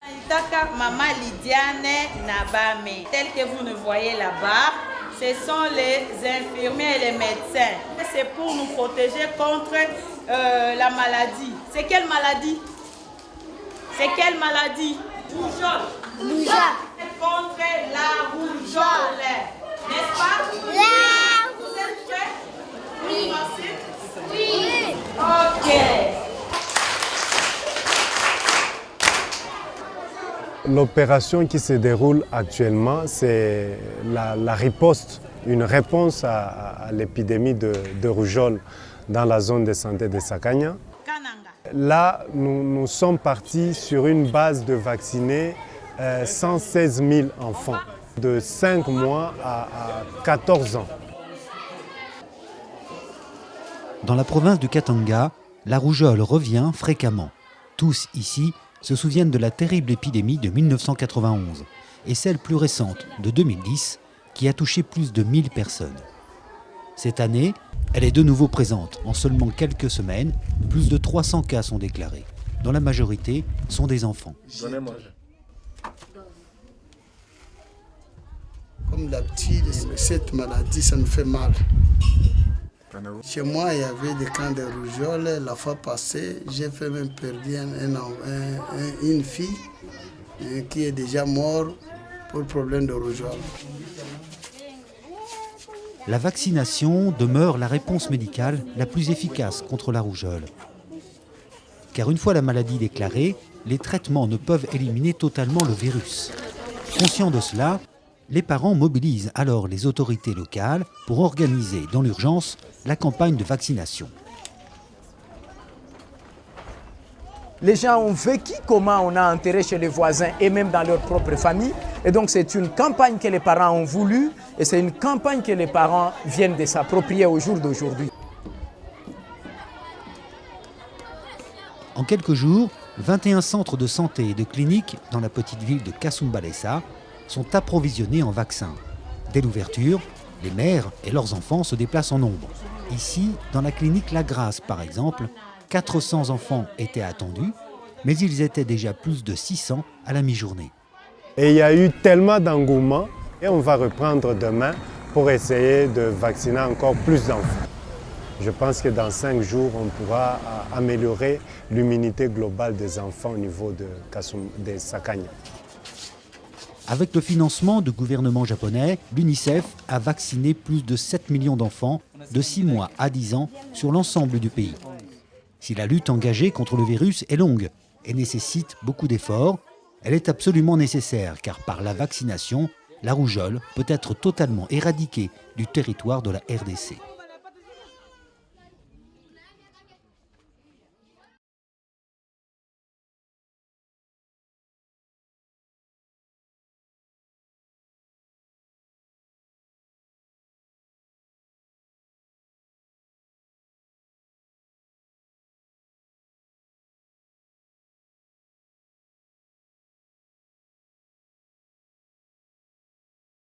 Itaka Maman Lydiane Nabame, tel que vous nous voyez là-bas, ce sont les infirmiers et les médecins. C'est pour nous protéger contre la maladie. C'est quelle maladie? C'est quelle maladie? Rougeole. Rougeole. Contre la rougeole. N'est-ce pas? Vous êtes prêts? Oui. Oui. Ok. L'opération qui se déroule actuellement, c'est la riposte, une réponse à l'épidémie de rougeole dans la zone de santé de Sakanya. Là, nous sommes partis sur une base de vacciner 116 000 enfants de 5 mois à 14 ans. Dans la province du Katanga, la rougeole revient fréquemment. Tous ici se souviennent de la terrible épidémie de 1991 et celle plus récente de 2010 qui a touché plus de 1000 personnes. Cette année, elle est de nouveau présente. En seulement quelques semaines, plus de 300 cas sont déclarés, dont la majorité sont des enfants. Comme d'habitude, cette maladie, ça nous fait mal. Chez moi, il y avait des camps de rougeole. La fois passée, j'ai fait même perdu une fille qui est déjà morte pour le problème de rougeole. La vaccination demeure la réponse médicale la plus efficace contre la rougeole. Car une fois la maladie déclarée, les traitements ne peuvent éliminer totalement le virus. Conscients de cela, les parents mobilisent alors les autorités locales pour organiser dans l'urgence la campagne de vaccination. Les gens ont vécu comment on a enterré chez les voisins et même dans leur propre famille. Et donc c'est une campagne que les parents ont voulu et c'est une campagne que les parents viennent de s'approprier au jour d'aujourd'hui. En quelques jours, 21 centres de santé et de cliniques dans la petite ville de Kasumbalesa sont approvisionnés en vaccins. Dès l'ouverture, les mères et leurs enfants se déplacent en nombre. Ici, dans la clinique La Grâce par exemple, 400 enfants étaient attendus, mais ils étaient déjà plus de 600 à la mi-journée. Et il y a eu tellement d'engouement et on va reprendre demain pour essayer de vacciner encore plus d'enfants. Je pense que dans 5 jours, on pourra améliorer l'immunité globale des enfants au niveau de Sakanya. Avec le financement du gouvernement japonais, l'UNICEF a vacciné plus de 7 millions d'enfants de 6 mois à 10 ans sur l'ensemble du pays. Si la lutte engagée contre le virus est longue et nécessite beaucoup d'efforts, elle est absolument nécessaire car par la vaccination, la rougeole peut être totalement éradiquée du territoire de la RDC.